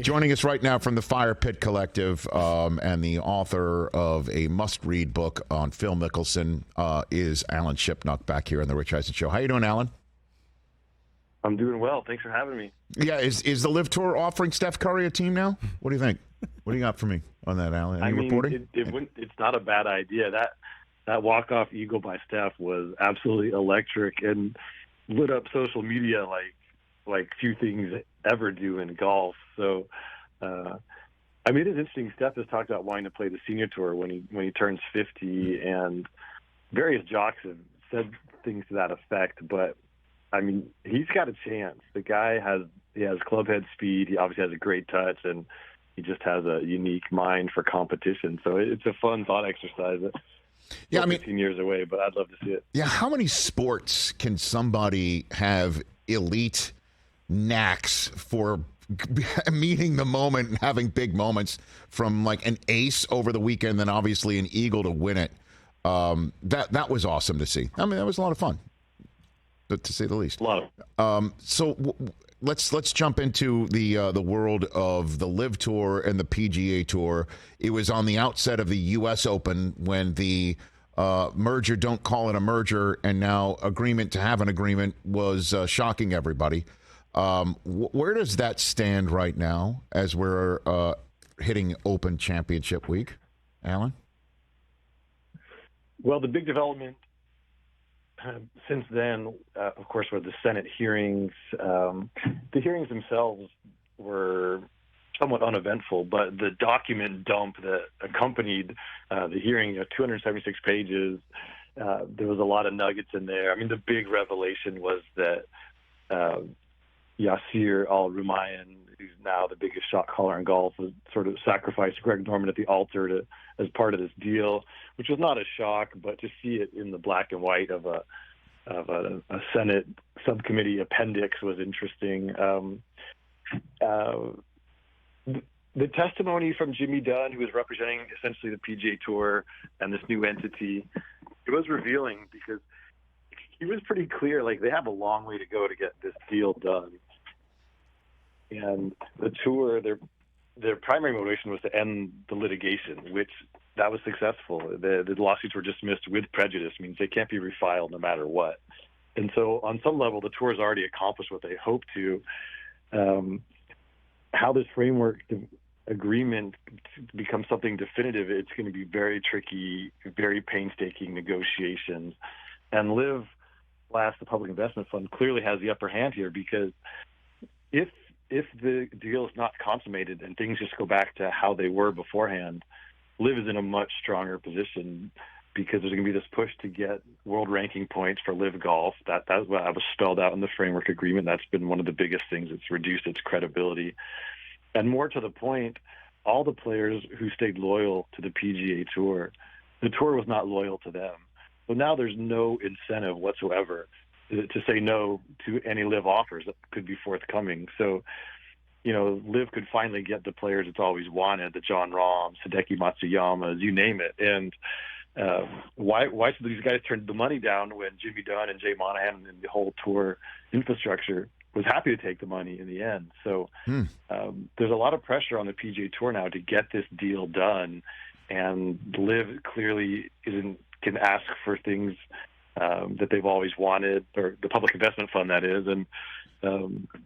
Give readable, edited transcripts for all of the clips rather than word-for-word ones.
Joining us right now from the Fire Pit Collective and the author of a must-read book on Phil Mickelson is Alan Shipnuck back here on the Rich Eisen Show. How you doing, Alan? I'm doing well. Thanks for having me. Yeah, is the Live Tour offering Steph Curry a team now? What do you think? What do you got for me on that, Alan? Any reporting? It's not a bad idea. That walk-off eagle by Steph was absolutely electric and lit up social media like few things ever do in golf. So, it is interesting. Steph has talked about wanting to play the senior tour when he turns 50, and various jocks have said things to that effect. But he's got a chance. The guy has clubhead speed. He obviously has a great touch, and he just has a unique mind for competition. So it's a fun thought exercise. Yeah, 15 years away, but I'd love to see it. Yeah, how many sports can somebody have elite knacks for meeting the moment and having big moments, from like an ace over the weekend, then obviously an eagle to win it? That was awesome to see. That was a lot of fun, to say the least. A lot of. Let's jump into the world of the Live Tour and the PGA Tour. It was on the outset of the U.S. Open when the merger, don't call it a merger, and now agreement to have an agreement was shocking everybody. Where does that stand right now as we're hitting Open Championship week, Alan? Well, the big development since then, of course, were the Senate hearings. The hearings themselves were somewhat uneventful, but the document dump that accompanied the hearing, 276 pages, there was a lot of nuggets in there. The big revelation was that Yasir Al-Rumayyan, who's now the biggest shot caller in golf, was sort of sacrificed Greg Norman at the altar as part of this deal, which was not a shock, but to see it in the black and white of a Senate subcommittee appendix was interesting. The testimony from Jimmy Dunn, who was representing essentially the PGA Tour and this new entity, it was revealing because he was pretty clear, they have a long way to go to get this deal done. And the tour, their primary motivation was to end the litigation, which that was successful. The lawsuits were dismissed with prejudice, means they can't be refiled no matter what. And so on some level, the tour has already accomplished what they hoped to. How this framework agreement becomes something definitive, it's going to be very tricky, very painstaking negotiations. And Live the Public Investment Fund, clearly has the upper hand here, because if the deal is not consummated and things just go back to how they were beforehand, Live is in a much stronger position, because there's going to be this push to get world ranking points for Live Golf. That was spelled out in the framework agreement. That's been one of the biggest things that's reduced its credibility. And more to the point, all the players who stayed loyal to the PGA Tour, the tour was not loyal to them. So now there's no incentive whatsoever to say no to any Live offers that could be forthcoming. So, Live could finally get the players it's always wanted, the Jon Rahm, Hideki Matsuyamas, you name it. And why should these guys turn the money down when Jimmy Dunn and Jay Monahan and the whole tour infrastructure was happy to take the money in the end? So there's a lot of pressure on the PGA Tour now to get this deal done, and Live clearly can ask for things that they've always wanted, or the Public Investment Fund, that is, and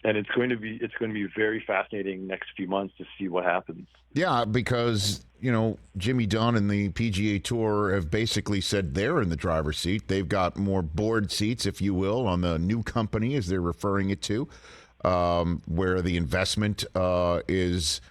it's going to be very fascinating next few months to see what happens. Yeah, because Jimmy Dunn and the PGA Tour have basically said they're in the driver's seat. They've got more board seats, if you will, on the new company, as they're referring it to, where the investment is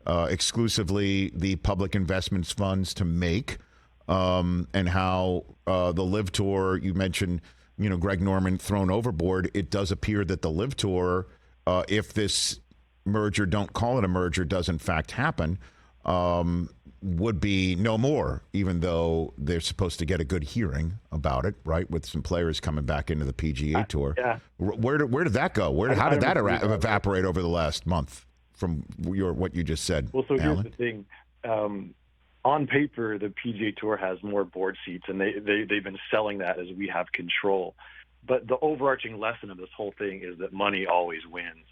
exclusively the public investments funds to make. And how the Live Tour, you mentioned, Greg Norman thrown overboard. It does appear that the Live Tour, if this merger, don't call it a merger, does in fact happen, would be no more, even though they're supposed to get a good hearing about it, right, with some players coming back into the PGA Tour. Yeah. Where did that go? How did that evaporate over the last month from what you just said, Well, so Alan? here's the thing. On paper, the PGA Tour has more board seats, and they've been selling that as we have control. But the overarching lesson of this whole thing is that money always wins.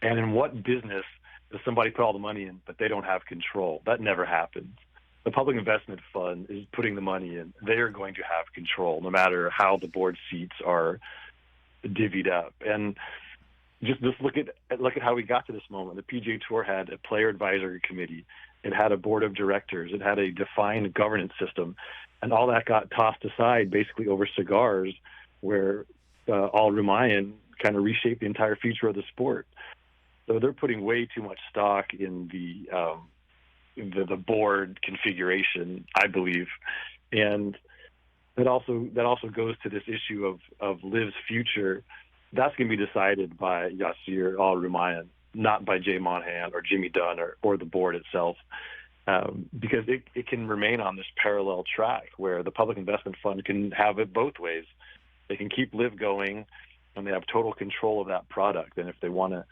And in what business Does somebody put all the money in, but they don't have control? That never happens. The public investment fund is putting the money in. They are going to have control no matter how the board seats are divvied up. And just look at how we got to this moment. The PGA Tour had a player advisory committee. It had a board of directors. It had a defined governance system. And all that got tossed aside basically over cigars, where Al Rumayyan kind of reshaped the entire future of the sport. So they're putting way too much stock in the board configuration, I believe, and that also goes to this issue of LIV's future. That's going to be decided by Yasir Al Rumayyan, not by Jay Monahan or Jimmy Dunn or the board itself, because it can remain on this parallel track where the public investment fund can have it both ways. They can keep LIV going, and they have total control of that product. And if they want to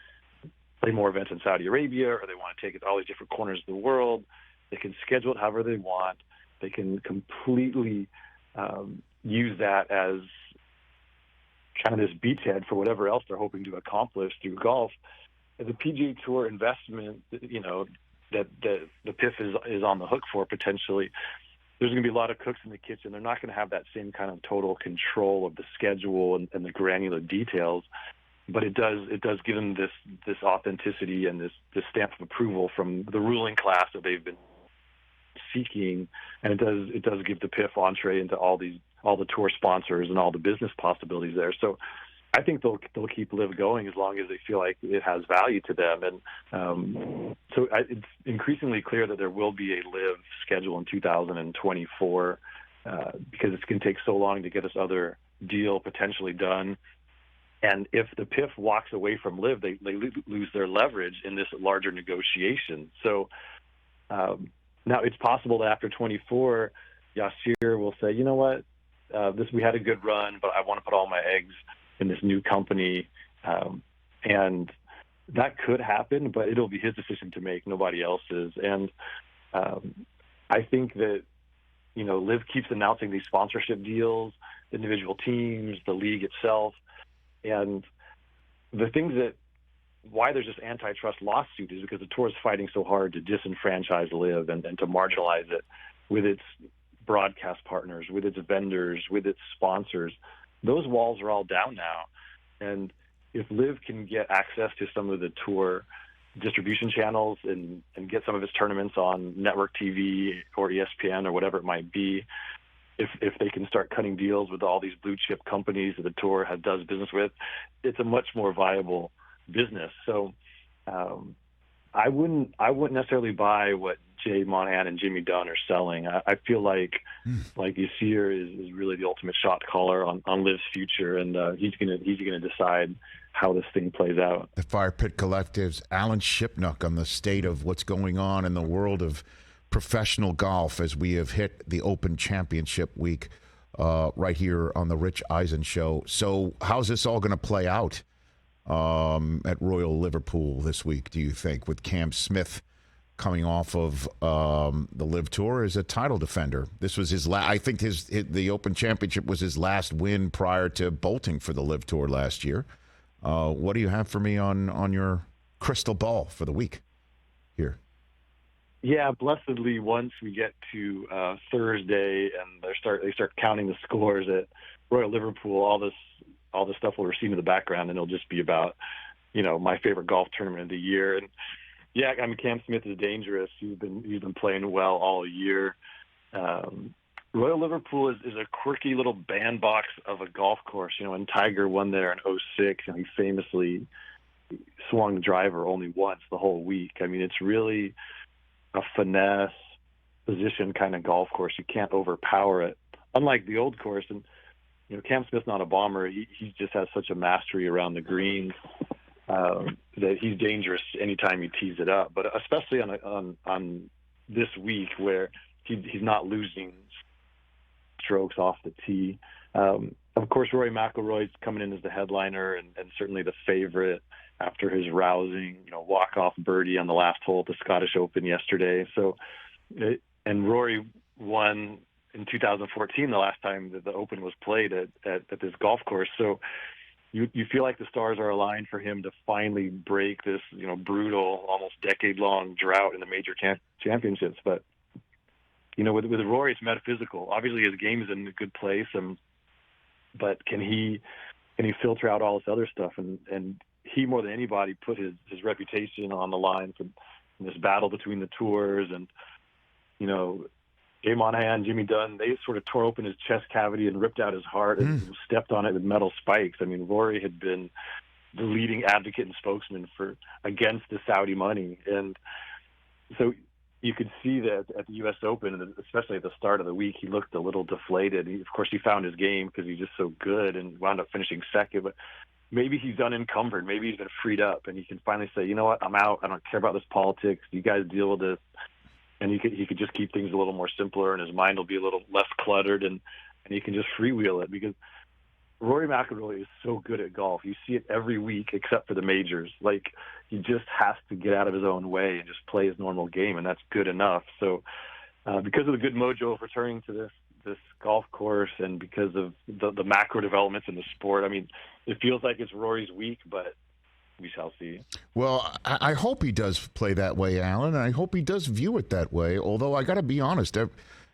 play more events in Saudi Arabia, or they want to take it to all these different corners of the world, they can schedule it however they want. They can completely use that as kind of this beachhead for whatever else they're hoping to accomplish through golf. The PGA Tour investment, that the PIF is on the hook for potentially, there's going to be a lot of cooks in the kitchen. They're not going to have that same kind of total control of the schedule and the granular details. But it does give them this authenticity and this stamp of approval from the ruling class that they've been seeking, and it does give the PIF entree into all the tour sponsors and all the business possibilities there. So I think they'll keep LIV going as long as they feel like it has value to them. And it's increasingly clear that there will be a LIV schedule in 2024 because it's going to take so long to get this other deal potentially done. And if the PIF walks away from LIV, they lose their leverage in this larger negotiation. So now it's possible that after 24, Yasir will say, you know what, we had a good run, but I want to put all my eggs in this new company. And that could happen, but it'll be his decision to make, nobody else's. And I think that, LIV keeps announcing these sponsorship deals, individual teams, the league itself. And the things why there's this antitrust lawsuit is because the tour is fighting so hard to disenfranchise LIV and to marginalize it with its broadcast partners, with its vendors, with its sponsors. Those walls are all down now. And if LIV can get access to some of the tour distribution channels and get some of its tournaments on network TV or ESPN or whatever it might be, if they can start cutting deals with all these blue chip companies that the tour does business with, it's a much more viable business. So I wouldn't necessarily buy what Jay Monahan and Jimmy Dunn are selling. I feel like Yasir is really the ultimate shot caller on LIV's future, and he's gonna decide how this thing plays out. The Fire Pit Collective's Alan Shipnuck on the state of what's going on in the world of professional golf as we have hit the Open Championship week right here on the Rich Eisen Show. So how's this all going to play out at Royal Liverpool this week, do you think, with Cam Smith coming off of the LIV Tour as a title defender? This was his I think the Open Championship was his last win prior to bolting for the LIV Tour last year. What do you have for me on your crystal ball for the week here? Yeah, blessedly, once we get to Thursday and they start counting the scores at Royal Liverpool, all this stuff will recede in the background, and it'll just be about, my favorite golf tournament of the year. And yeah, I mean, Cam Smith is dangerous. He's been playing well all year. Royal Liverpool is a quirky little bandbox of a golf course. When Tiger won there in 2006, and he famously swung the driver only once the whole week. I mean, it's really a finesse position kind of golf course. You can't overpower it. Unlike the old course, and Cam Smith's not a bomber. He just has such a mastery around the greens that he's dangerous anytime he tees it up. But especially on this week where he's not losing strokes off the tee. Of course, Rory McIlroy's coming in as the headliner and certainly the favorite after his rousing, walk-off birdie on the last hole at the Scottish Open yesterday. So, and Rory won in 2014, the last time that the Open was played at this golf course. So you feel like the stars are aligned for him to finally break this, brutal, almost decade-long drought in the major championships. But, with Rory, it's metaphysical. Obviously, his game is in a good place, but can he filter out all this other stuff? And he, more than anybody, put his reputation on the line in this battle between the tours. And, Jay Monahan, Jimmy Dunn, they sort of tore open his chest cavity and ripped out his heart and stepped on it with metal spikes. I mean, Rory had been the leading advocate and spokesman against the Saudi money. And so you could see that at the U.S. Open, and especially at the start of the week, he looked a little deflated. Of course, he found his game because he's just so good and wound up finishing second. But maybe he's unencumbered. Maybe he's been freed up, and he can finally say, you know what, I'm out. I don't care about this politics. You guys deal with this. And he could just keep things a little more simpler, and his mind will be a little less cluttered, and he can just freewheel it, because Rory McIlroy is so good at golf. You see it every week except for the majors. Like, he just has to get out of his own way and just play his normal game, and that's good enough. So because of the good mojo of returning to this golf course, and because of the macro developments in the sport, I mean, it feels like it's Rory's week, but we shall see. Well, I hope he does play that way, Alan, and I hope he does view it that way. Although I got to be honest,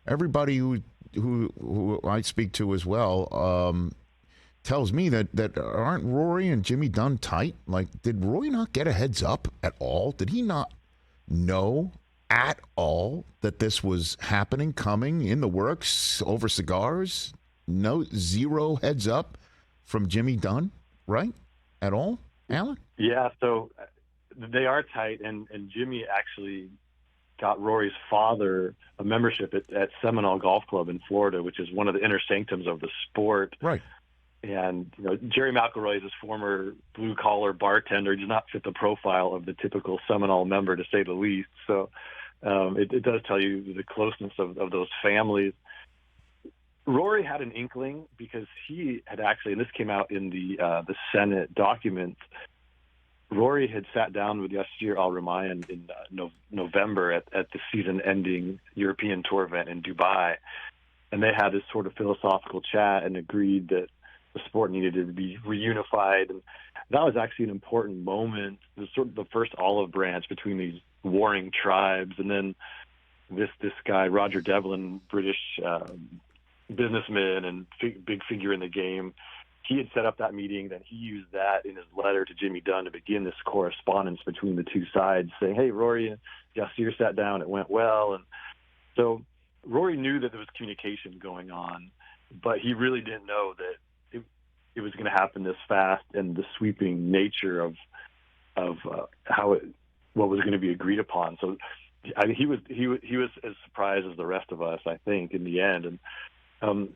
everybody who I speak to as well tells me that aren't Rory and Jimmy Dunn tight? Like, did Rory not get a heads up at all? Did he not know at all that this was happening, coming in the works over cigars? Zero heads up from Jimmy Dunn, right? At all, Alan? Yeah, so they are tight, and Jimmy actually got Rory's father a membership at Seminole Golf Club in Florida, which is one of the inner sanctums of the sport. Right. And Jerry McIlroy is his former blue-collar bartender. He does not fit the profile of the typical Seminole member, to say the least. So it does tell you the closeness of those families. Rory had an inkling, because he had actually, and this came out in the Senate documents, Rory had sat down with Yasir Al-Rumayyan in November at the season-ending European Tour event in Dubai, and they had this sort of philosophical chat and agreed that the sport needed to be reunified. And that was actually an important moment. It was sort of the first olive branch between these warring tribes. And then this guy, Roger Devlin, British businessman and big figure in the game, he had set up that meeting. Then he used that in his letter to Jimmy Dunn to begin this correspondence between the two sides, saying, hey, Rory and Yasir sat down, it went well. And so Rory knew that there was communication going on, but he really didn't know that it was going to happen this fast, and the sweeping nature of what was going to be agreed upon. So he was as surprised as the rest of us, I think, in the end. And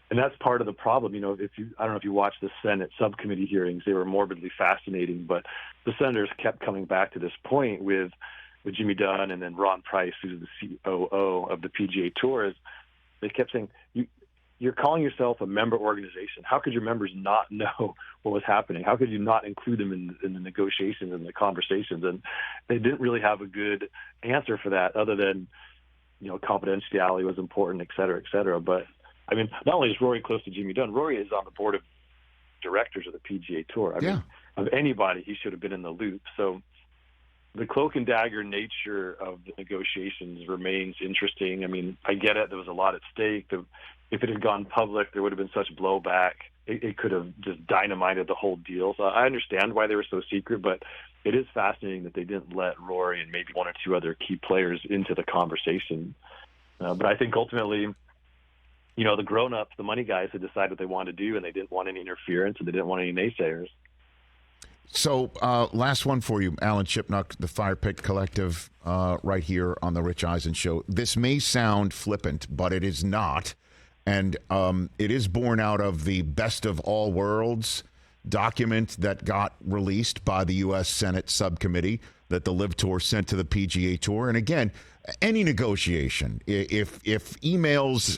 that's part of the problem. I don't know if you watched the Senate subcommittee hearings, they were morbidly fascinating, but the senators kept coming back to this point with Jimmy Dunn and then Ron Price, who's the COO of the PGA Tour. They kept saying, you're calling yourself a member organization. How could your members not know what was happening? How could you not include them in the negotiations and the conversations? And they didn't really have a good answer for that, other than, confidentiality was important, et cetera, et cetera. But, I mean, not only is Rory close to Jimmy Dunn, Rory is on the board of directors of the PGA Tour. I mean, of anybody, he should have been in the loop. So the cloak and dagger nature of the negotiations remains interesting. I mean, I get it. There was a lot at stake. If it had gone public, there would have been such blowback. It could have just dynamited the whole deal. So I understand why they were so secret, but it is fascinating that they didn't let Rory and maybe one or two other key players into the conversation. But I think ultimately, the grown-ups, the money guys, had decided what they wanted to do, and they didn't want any interference, and they didn't want any naysayers. So last one for you, Alan Shipnuck, the Fire Pit Collective, right here on the Rich Eisen Show. This may sound flippant, but it is not. And it is born out of the Best of All Worlds document that got released by the U.S. Senate subcommittee that the LIV Tour sent to the PGA Tour. And again, any negotiation, if emails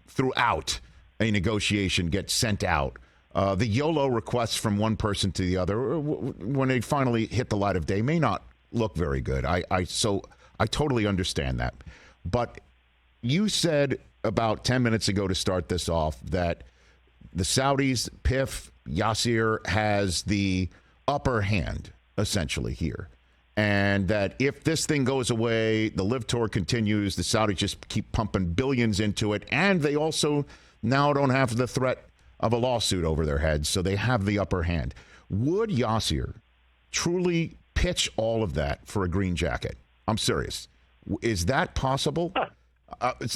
throughout a negotiation get sent out, the YOLO requests from one person to the other, when they finally hit the light of day, may not look very good. So I totally understand that. But you said about 10 minutes ago to start this off that the Saudis, PIF, Yasir has the upper hand, essentially, here. And that if this thing goes away, the LIV Tour continues, the Saudis just keep pumping billions into it, and they also now don't have the threat of a lawsuit over their heads, so they have the upper hand. Would Yasir truly pitch all of that for a green jacket? I'm serious. Is that possible?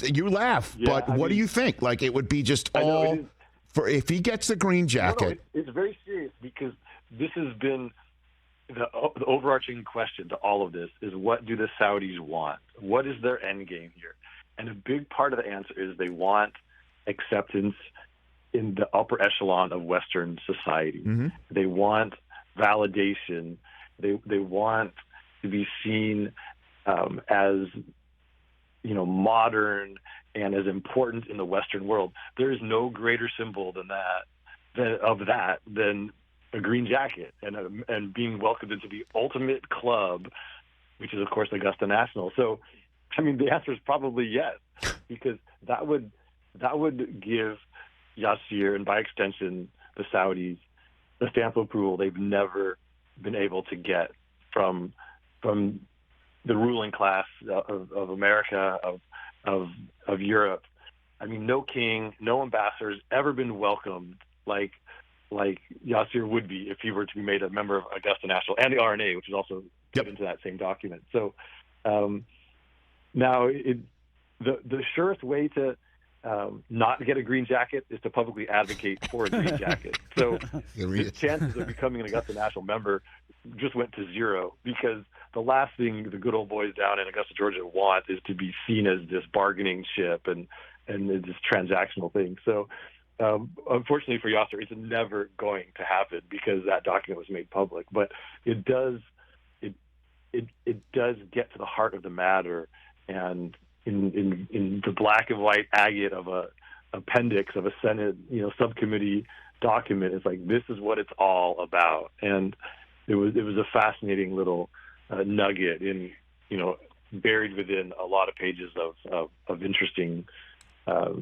You laugh, yeah, but what do you think? Like, it would be just all for if he gets the green jacket. No, it's very serious, because this has been the overarching question to all of this is, what do the Saudis want? What is their end game here? And a big part of the answer is they want acceptance in the upper echelon of Western society. Mm-hmm. They want validation. They want to be seen as, you know, modern and as important in the Western world. There is no greater symbol than a green jacket and being welcomed into the ultimate club, which is, of course, Augusta National. So, I mean, the answer is probably yes, because that would give Yasir, and by extension the Saudis, the stamp of approval they've never been able to get from the ruling class of America, of Europe. I mean, no king, no ambassador has ever been welcomed like Yasir would be if he were to be made a member of Augusta National and the RNA, which is also put into that same document. So now the surest way to not get a green jacket is to publicly advocate for a green jacket. So his chances of becoming an Augusta National member just went to zero, because the last thing the good old boys down in Augusta, Georgia want is to be seen as this bargaining chip and this transactional thing. So unfortunately for Yasir, it's never going to happen because that document was made public. But it does get to the heart of the matter, and in the black and white agate of a appendix of a Senate, subcommittee document, it's like, this is what it's all about. And it was a fascinating little nugget buried within a lot of pages of interesting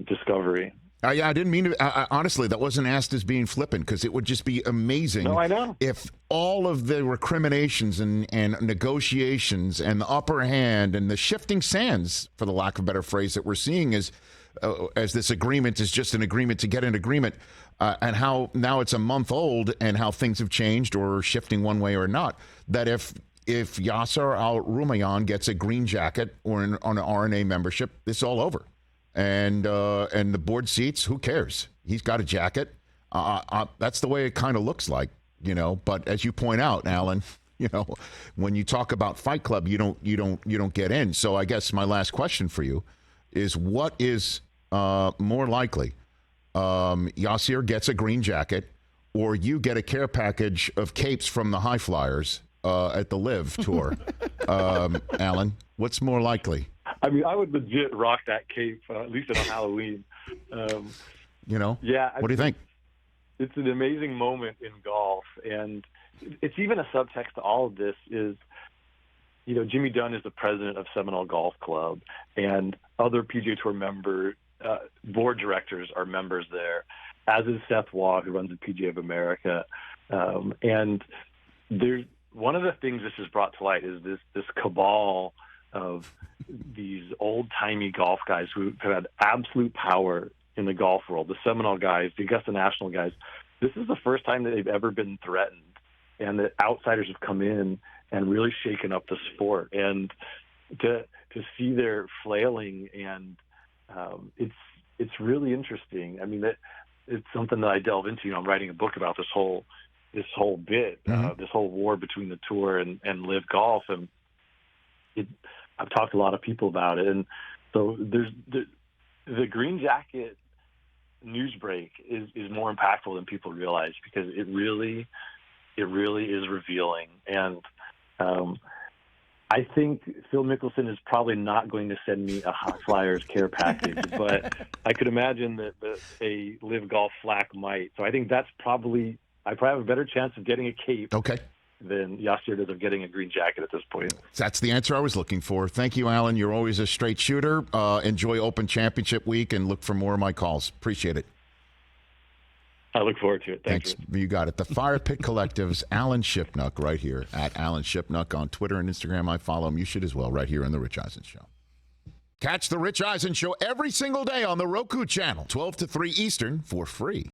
discovery. Yeah, I didn't mean to. Honestly, that wasn't asked as being flippant, because it would just be amazing. No, I know. If all of the recriminations and negotiations and the upper hand and the shifting sands, for the lack of a better phrase, that we're seeing as this agreement is just an agreement to get an agreement, and how now it's a month old and how things have changed or shifting one way or not, that if Yasir Al-Rumayyan gets a green jacket or on an RNA membership, it's all over. And the board seats, who cares? He's got a jacket. That's the way it kind of looks like, But as you point out, Alan, when you talk about Fight Club, you don't get in. So I guess my last question for you is, what is more likely? Yasir gets a green jacket, or you get a care package of capes from the High Flyers at the LIV Tour. Alan, what's more likely? I mean, I would legit rock that cape, at least on Halloween. Yeah. What do you think? It's an amazing moment in golf, and it's even a subtext to all of this is, Jimmy Dunn is the president of Seminole Golf Club, and other PGA Tour board directors are members there, as is Seth Waugh, who runs the PGA of America. And there's one of the things this has brought to light is this cabal of these old-timey golf guys who have had absolute power in the golf world, the Seminole guys, the Augusta National guys. This is the first time that they've ever been threatened, and that outsiders have come in and really shaken up the sport. And to see their flailing, and it's really interesting. I mean, it's something that I delve into. I'm writing a book about this whole bit, this whole war between the Tour and LIV Golf, and I've talked to a lot of people about it. And so there's the green jacket news break is more impactful than people realize, because it really is revealing. And I think Phil Mickelson is probably not going to send me a Hot Flyers care package, but I could imagine that a LIV Golf flack might. So I think I probably have a better chance of getting a cape. Okay. Than Yasir does of getting a green jacket at this point. That's the answer I was looking for. Thank you, Alan. You're always a straight shooter. Enjoy Open Championship week and look for more of my calls. Appreciate it. I look forward to it. Thanks. You got it. The Fire Pit Collective's Alan Shipnuck right here at Alan Shipnuck on Twitter and Instagram. I follow him. You should as well right here on The Rich Eisen Show. Catch The Rich Eisen Show every single day on the Roku channel, 12 to 3 Eastern for free.